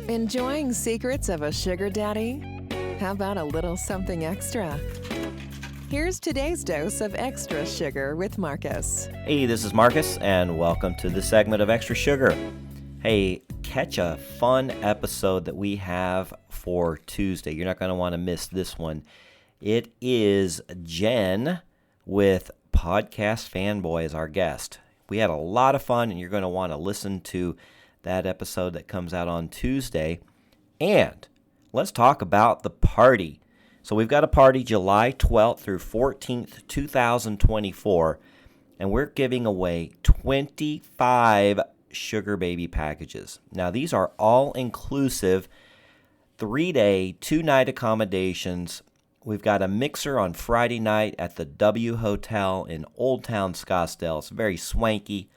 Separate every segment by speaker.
Speaker 1: Enjoying secrets of a sugar daddy? How about a little something extra? Here's today's dose of extra sugar with Marcus.
Speaker 2: Hey, this is Marcus, and welcome to this segment of Extra Sugar. Hey, catch a fun episode that we have for Tuesday. You're not going to want to miss this one. It is Jen with Podcast Fanboy as our guest. We had a lot of fun, and you're going to want to listen to that episode that comes out on Tuesday. And let's talk about the party. So we've got a party July 12th through 14th, 2024, and we're giving away 25 Sugar Baby packages. Now, these are all-inclusive, 3-day, 2-night accommodations. We've got a mixer on Friday night at the W Hotel in Old Town Scottsdale. It's very swanky.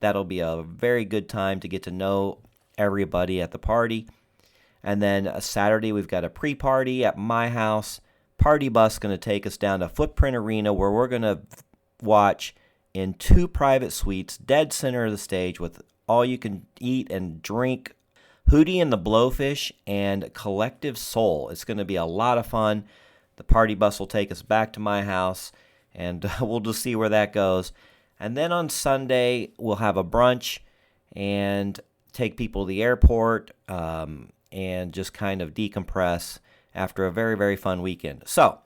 Speaker 2: That'll be a very good time to get to know everybody at the party. And then Saturday, we've got a pre-party at my house. Party bus going to take us down to Footprint Arena, where we're going to watch in 2 private suites, dead center of the stage, with all you can eat and drink, Hootie and the Blowfish and Collective Soul. It's going to be a lot of fun. The party bus will take us back to my house, and we'll just see where that goes. And then on Sunday, we'll have a brunch and take people to the airport and just kind of decompress after a very, very fun weekend. So,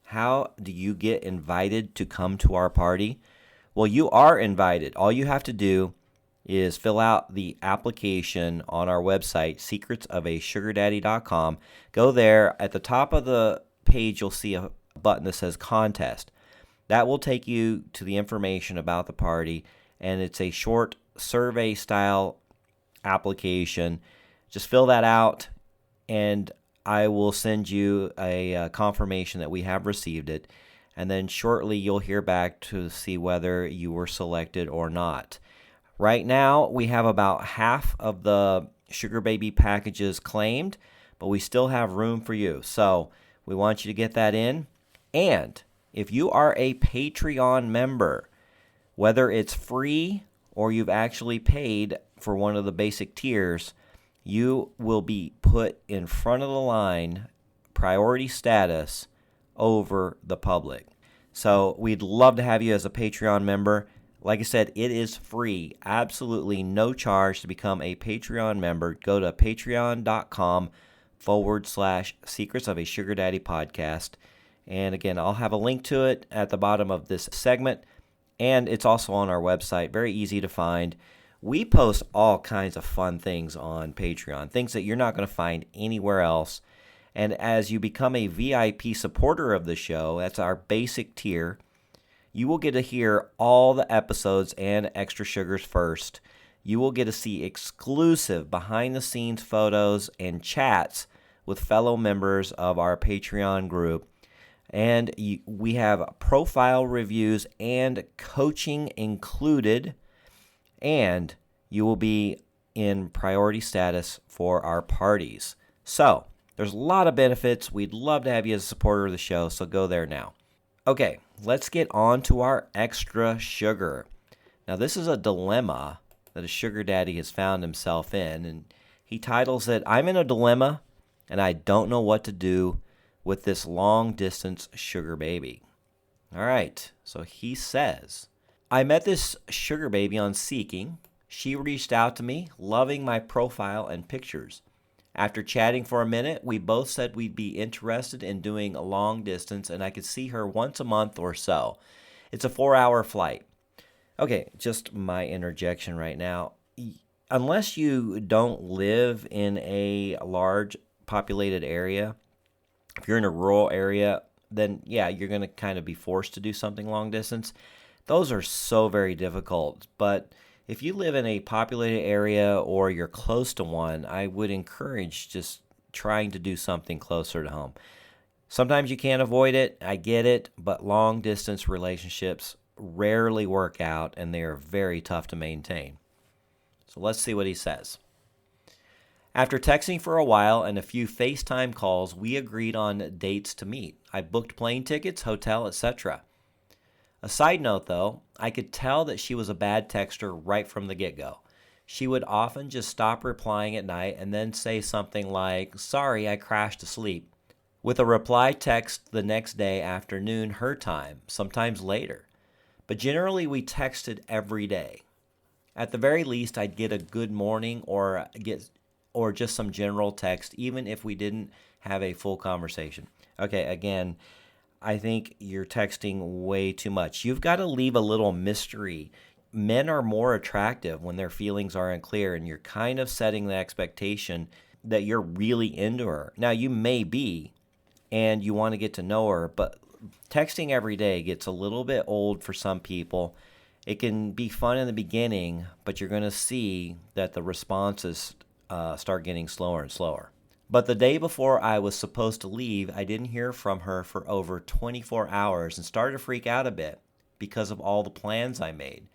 Speaker 2: how do you get invited to come to our party? Well, you are invited. All you have to do is fill out the application on our website, secretsofasugardaddy.com. Go there. At the top of the page, you'll see a button that says Contest. That will take you to the information about the party, and it's a short survey-style application. Just fill that out, and I will send you a confirmation that we have received it, and then shortly you'll hear back to see whether you were selected or not. Right now, we have about half of the Sugar Baby packages claimed, but we still have room for you. So we want you to get that in, and if you are a Patreon member, whether it's free or you've actually paid for one of the basic tiers, you will be put in front of the line, priority status, over the public. So we'd love to have you as a Patreon member. Like I said, it is free, absolutely no charge to become a Patreon member. Go to patreon.com/Secrets of a Sugar Daddy Podcast. And again, I'll have a link to it at the bottom of this segment, and it's also on our website, very easy to find. We post all kinds of fun things on Patreon, things that you're not going to find anywhere else. And as you become a VIP supporter of the show, that's our basic tier, you will get to hear all the episodes and extra sugars first. You will get to see exclusive behind-the-scenes photos and chats with fellow members of our Patreon group. And we have profile reviews and coaching included, and you will be in priority status for our parties. So, there's a lot of benefits. We'd love to have you as a supporter of the show, so go there now. Okay, let's get on to our extra sugar. Now, this is a dilemma that a sugar daddy has found himself in, and he titles it, "I'm in a dilemma, and I don't know what to do with this long-distance sugar baby." All right, so he says, "I met this sugar baby on Seeking. She reached out to me, loving my profile and pictures. After chatting for a minute, we both said we'd be interested in doing a long distance, and I could see her once a month or so. It's a 4-hour flight." Okay, just my interjection right now. Unless you don't live in a large populated area, if you're in a rural area, then yeah, you're going to kind of be forced to do something long distance. Those are so very difficult. But if you live in a populated area or you're close to one, I would encourage just trying to do something closer to home. Sometimes you can't avoid it, I get it, but long distance relationships rarely work out, and they are very tough to maintain. So let's see what he says. "After texting for a while and a few FaceTime calls, we agreed on dates to meet. I booked plane tickets, hotel, etc. A side note, though, I could tell that she was a bad texter right from the get-go. She would often just stop replying at night and then say something like, "Sorry, I crashed asleep," with a reply text the next day afternoon her time, sometimes later. But generally, we texted every day. At the very least, I'd get a good morning or just some general text, even if we didn't have a full conversation. Okay, again, I think you're texting way too much. You've got to leave a little mystery. Men are more attractive when their feelings are unclear, and you're kind of setting the expectation that you're really into her. Now, you may be, and you want to get to know her, but texting every day gets a little bit old for some people. It can be fun in the beginning, but you're going to see that the responses start getting slower and slower. But the day before I was supposed to leave, I didn't hear from her for over 24 hours and started to freak out a bit because of all the plans I made.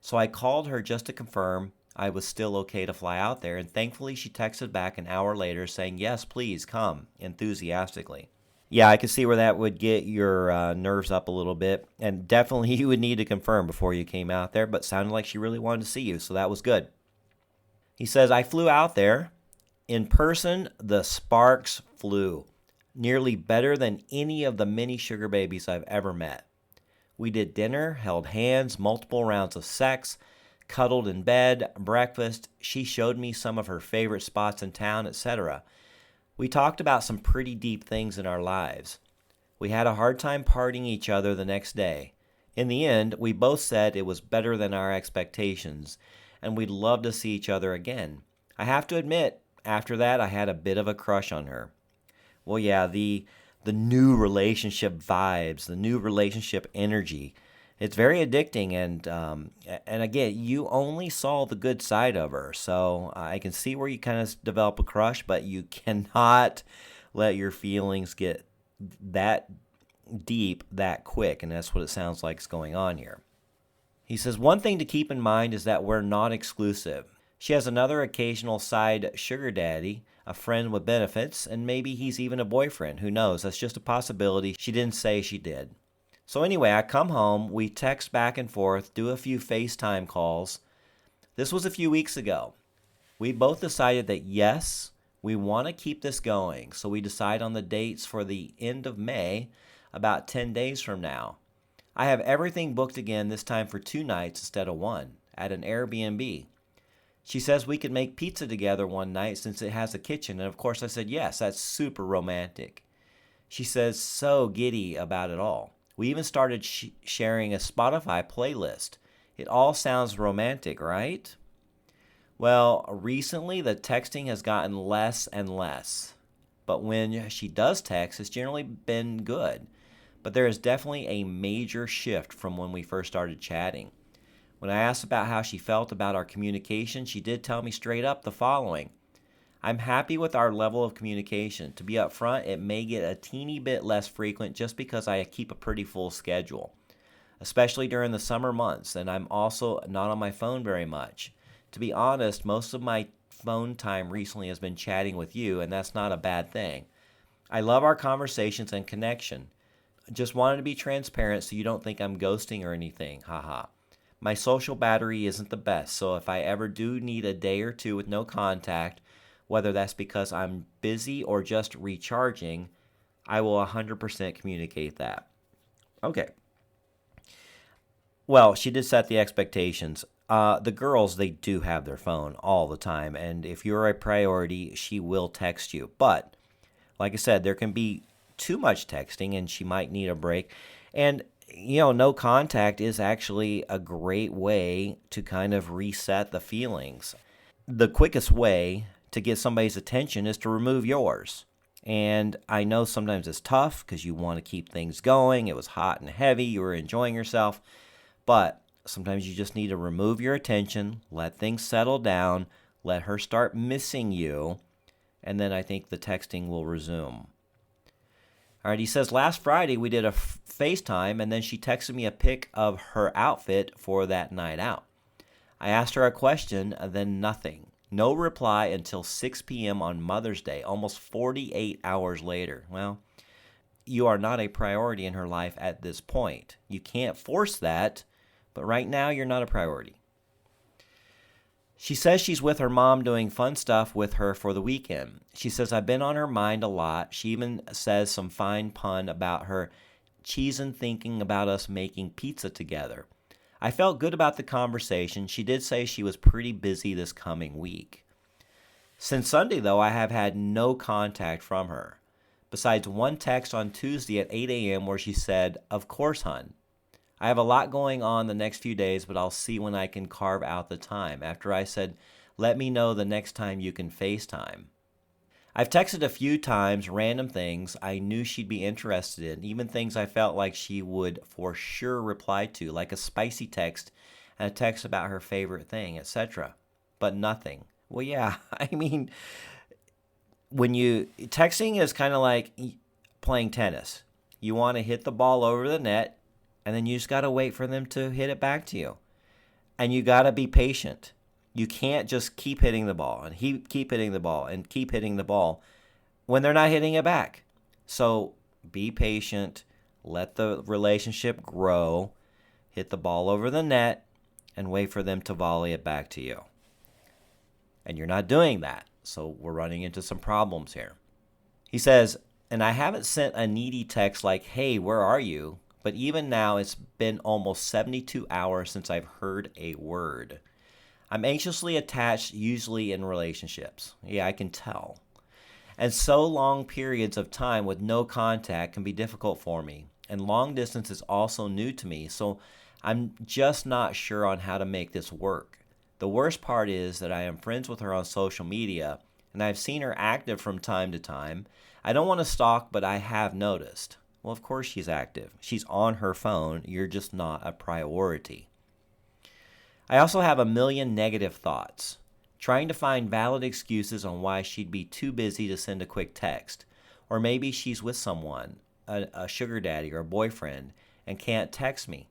Speaker 2: So I called her just to confirm I was still okay to fly out there, and thankfully she texted back an hour later saying, "Yes, please come," enthusiastically. Yeah, I could see where that would get your nerves up a little bit, and definitely you would need to confirm before you came out there, but sounded like she really wanted to see you, so that was good. He says, "I flew out there. In person, the sparks flew. Nearly better than any of the many sugar babies I've ever met. We did dinner, held hands, multiple rounds of sex, cuddled in bed, breakfast. She showed me some of her favorite spots in town, etc. We talked about some pretty deep things in our lives. We had a hard time parting each other the next day. In the end, we both said it was better than our expectations, and we'd love to see each other again. I have to admit, after that, I had a bit of a crush on her." Well, yeah, the new relationship vibes, the new relationship energy, it's very addicting. And again, you only saw the good side of her, so I can see where you kind of develop a crush, but you cannot let your feelings get that deep that quick, and that's what it sounds like is going on here. He says, "One thing to keep in mind is that we're not exclusive. She has another occasional side sugar daddy, a friend with benefits, and maybe he's even a boyfriend. Who knows? That's just a possibility. She didn't say she did. So anyway, I come home, we text back and forth, do a few FaceTime calls. This was a few weeks ago. We both decided that yes, we want to keep this going. So we decide on the dates for the end of May, about 10 days from now. I have everything booked again, this time for 2 nights instead of 1, at an Airbnb. She says we could make pizza together one night since it has a kitchen, and of course I said yes, that's super romantic. She says so giddy about it all. We even started sharing a Spotify playlist. It all sounds romantic, right? Well, recently the texting has gotten less and less, but when she does text, it's generally been good. But there is definitely a major shift from when we first started chatting. When I asked about how she felt about our communication, she did tell me straight up the following: "I'm happy with our level of communication. To be upfront, it may get a teeny bit less frequent just because I keep a pretty full schedule, especially during the summer months, and I'm also not on my phone very much. To be honest, most of my phone time recently has been chatting with you, and that's not a bad thing. I love our conversations and connection. Just wanted to be transparent so you don't think I'm ghosting or anything, haha. My social battery isn't the best, so if I ever do need a day or two with no contact, whether that's because I'm busy or just recharging, I will 100% communicate that." Okay. Well, she did set the expectations. The girls, they do have their phone all the time, and if you're a priority, she will text you. But, like I said, there can be too much texting, and she might need a break. And no contact is actually a great way to kind of reset the feelings. The quickest way to get somebody's attention is to remove yours. And I know sometimes it's tough because you want to keep things going. It was hot and heavy. You were enjoying yourself. But sometimes you just need to remove your attention, let things settle down, let her start missing you, and then I think the texting will resume. All right, he says, "Last Friday we did a FaceTime, and then she texted me a pic of her outfit for that night out. I asked her a question, then nothing. No reply until 6 p.m. on Mother's Day, almost 48 hours later." Well, you are not a priority in her life at this point. You can't force that, but right now you're not a priority. She says she's with her mom doing fun stuff with her for the weekend. She says I've been on her mind a lot. She even says some fine pun about her cheesing thinking about us making pizza together. I felt good about the conversation. She did say she was pretty busy this coming week. Since Sunday, though, I have had no contact from her, besides one text on Tuesday at 8 a.m. where she said, "Of course, hun. I have a lot going on the next few days, but I'll see when I can carve out the time," after I said, "Let me know the next time you can FaceTime." I've texted a few times random things I knew she'd be interested in, even things I felt like she would for sure reply to, like a spicy text and a text about her favorite thing, etc. But nothing. Well, yeah, I mean, texting is kind of like playing tennis. You want to hit the ball over the net, and then you just got to wait for them to hit it back to you. And you got to be patient. You can't just keep hitting the ball and keep hitting the ball and keep hitting the ball when they're not hitting it back. So be patient, let the relationship grow, hit the ball over the net, and wait for them to volley it back to you. And you're not doing that, so we're running into some problems here. He says, and I haven't sent a needy text like, "Hey, where are you?" But even now, it's been almost 72 hours since I've heard a word. I'm anxiously attached, usually in relationships. Yeah, I can tell. And so long periods of time with no contact can be difficult for me. And long distance is also new to me, so I'm just not sure on how to make this work. The worst part is that I am friends with her on social media, and I've seen her active from time to time. I don't want to stalk, but I have noticed. Well, of course she's active. She's on her phone. You're just not a priority. I also have a million negative thoughts, trying to find valid excuses on why she'd be too busy to send a quick text. Or maybe she's with someone, a sugar daddy or a boyfriend, and can't text me.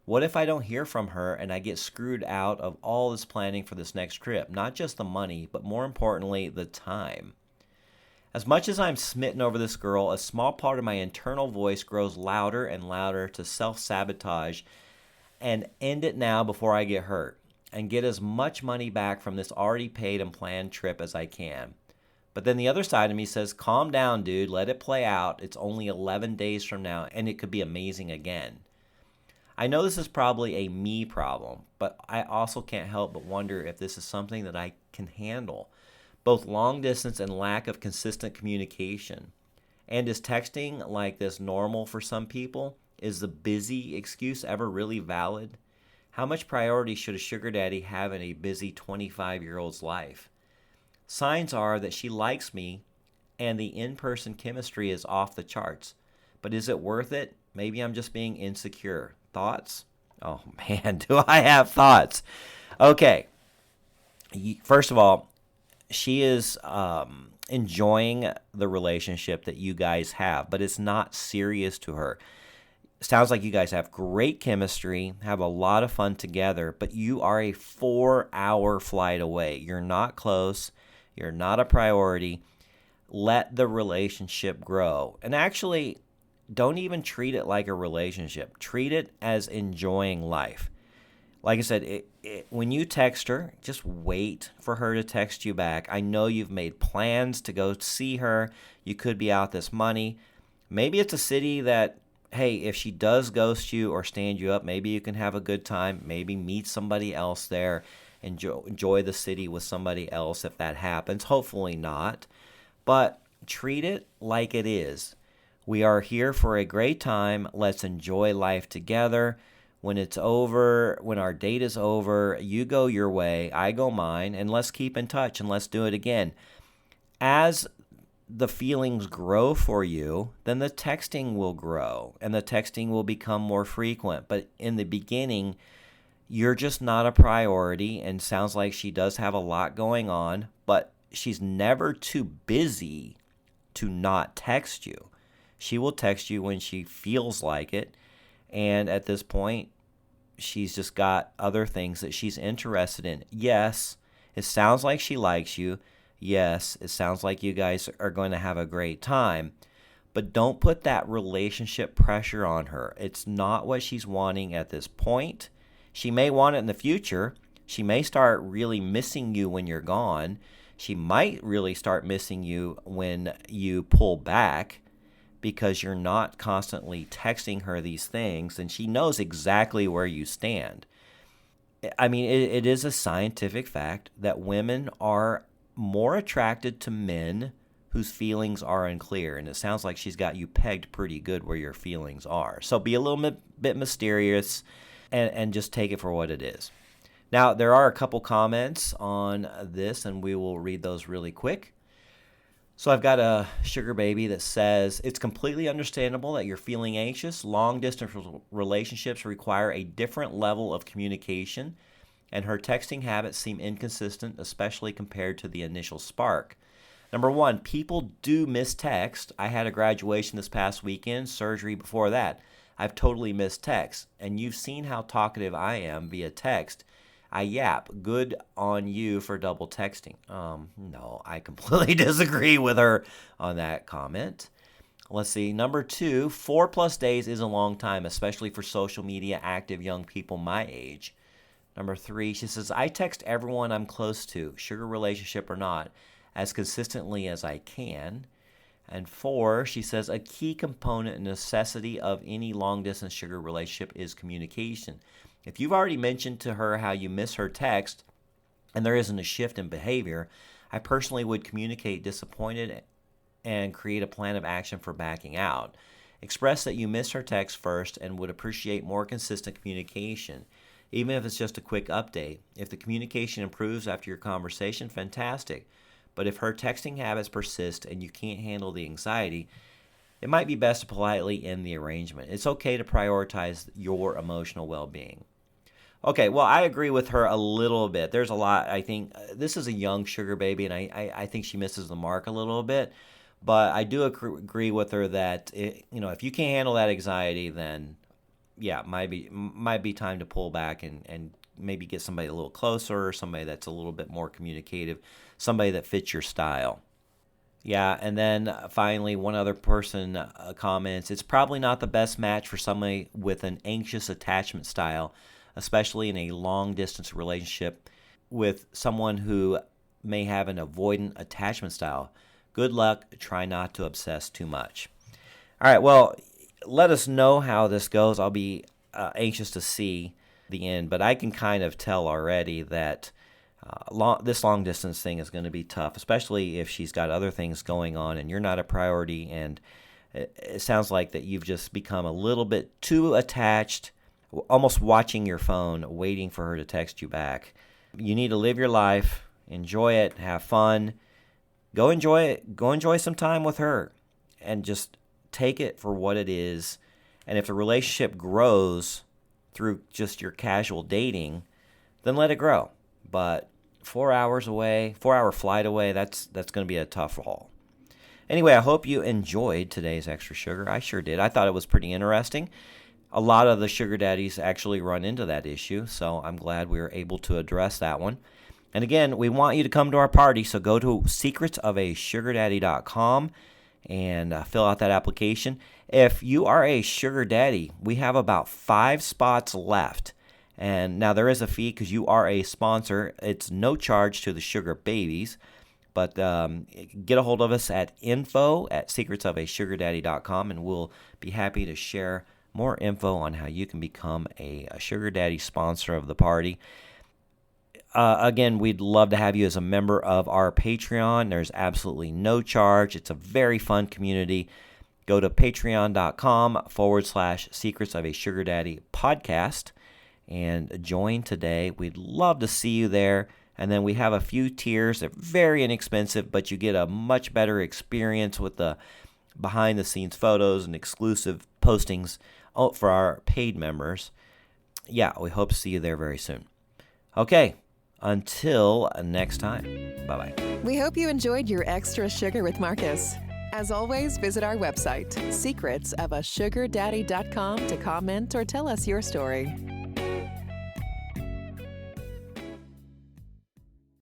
Speaker 2: What if I don't hear from her and I get screwed out of all this planning for this next trip? Not just the money, but more importantly, the time. As much as I'm smitten over this girl, a small part of my internal voice grows louder and louder to self-sabotage and end it now before I get hurt and get as much money back from this already paid and planned trip as I can. But then the other side of me says, calm down, dude, let it play out. It's only 11 days from now and it could be amazing again. I know this is probably a me problem, but I also can't help but wonder if this is something that I can handle. Both long distance and lack of consistent communication. And is texting like this normal for some people? Is the busy excuse ever really valid? How much priority should a sugar daddy have in a busy 25-year-old's life? Signs are that she likes me and the in-person chemistry is off the charts. But is it worth it? Maybe I'm just being insecure. Thoughts? Oh man, do I have thoughts? Okay. First of all, she is enjoying the relationship that you guys have, but it's not serious to her. Sounds like you guys have great chemistry, have a lot of fun together, but you are a 4-hour flight away. You're not close. You're not a priority. Let the relationship grow. And actually, don't even treat it like a relationship. Treat it as enjoying life. Like I said, when you text her, just wait for her to text you back. I know you've made plans to go see her. You could be out this money. Maybe it's a city that, hey, if she does ghost you or stand you up, maybe you can have a good time. Maybe meet somebody else there. Enjoy the city with somebody else if that happens. Hopefully not. But treat it like it is. We are here for a great time. Let's enjoy life together. When it's over, when our date is over, you go your way, I go mine, and let's keep in touch and let's do it again. As the feelings grow for you, then the texting will grow and the texting will become more frequent. But in the beginning, you're just not a priority, and sounds like she does have a lot going on, but she's never too busy to not text you. She will text you when she feels like it, and at this point, she's just got other things that she's interested in. Yes, it sounds like she likes you. Yes, it sounds like you guys are going to have a great time. But don't put that relationship pressure on her. It's not what she's wanting at this point. She may want it in the future, She may start really missing you when you're gone. She might really start missing you when you pull back because you're not constantly texting her these things, and she knows exactly where you stand. I mean, it is a scientific fact that women are more attracted to men whose feelings are unclear, and it sounds like she's got you pegged pretty good where your feelings are. So be a little bit mysterious and just take it for what it is. Now, there are a couple comments on this, and we will read those really quick. So I've got a sugar baby that says, it's completely understandable that you're feeling anxious. Long-distance relationships require a different level of communication, and her texting habits seem inconsistent, especially compared to the initial spark. Number one, people do miss text. I had a graduation this past weekend, surgery before that. I've totally missed text, and you've seen how talkative I am via text. I yap. Good on you for double texting. No, I completely disagree with her on that comment. Let's see. Number two, 4+ days is a long time, especially for social media active young people my age. Number three, she says, I text everyone I'm close to, sugar relationship or not, as consistently as I can. And 4, she says, a key component and necessity of any long-distance sugar relationship is communication. If you've already mentioned to her how you miss her text and there isn't a shift in behavior, I personally would communicate disappointed and create a plan of action for backing out. Express that you miss her text first and would appreciate more consistent communication, even if it's just a quick update. If the communication improves after your conversation, fantastic. But if her texting habits persist and you can't handle the anxiety, it might be best to politely end the arrangement. It's okay to prioritize your emotional well-being. Okay, well, I agree with her a little bit. There's a lot. I think this is a young sugar baby, and I think she misses the mark a little bit. But I do agree with her that if you can't handle that anxiety, then yeah, it might be time to pull back and maybe get somebody a little closer, or somebody that's a little bit more communicative, somebody that fits your style. Yeah, and then finally, one other person comments, it's probably not the best match for somebody with an anxious attachment style, especially in a long-distance relationship with someone who may have an avoidant attachment style. Good luck. Try not to obsess too much. All right, well, let us know how this goes. I'll be anxious to see the end, but I can kind of tell already that this long-distance thing is going to be tough, especially if she's got other things going on and you're not a priority, and it sounds like that you've just become a little bit too attached, almost watching your phone, waiting for her to text you back. You need to live your life, enjoy it, have fun. Go enjoy it. Go enjoy some time with her and just take it for what it is. And if the relationship grows through just your casual dating, then let it grow. But 4 hours away, 4-hour flight away, that's going to be a tough haul. Anyway, I hope you enjoyed today's Extra Sugar. I sure did. I thought it was pretty interesting. A lot of the sugar daddies actually run into that issue, so I'm glad we were able to address that one. And again, we want you to come to our party, so go to secretsofasugardaddy.com and fill out that application. If you are a sugar daddy, we have about 5 spots left. And now there is a fee because you are a sponsor. It's no charge to the sugar babies. But get a hold of us at info@secretsofasugardaddy.com, and we'll be happy to share more info on how you can become a sugar daddy sponsor of the party. Again, we'd love to have you as a member of our Patreon. There's absolutely no charge. It's a very fun community. Go to patreon.com/Secrets of a Sugar Daddy podcast and join today. We'd love to see you there. And then we have a few tiers. They're very inexpensive, but you get a much better experience with the behind-the-scenes photos and exclusive postings for our paid members. Yeah, we hope to see you there very soon. Okay, until next time. Bye-bye.
Speaker 1: We hope you enjoyed your Extra Sugar with Marcus. As always, visit our website, secretsofasugardaddy.com, to comment or tell us your story.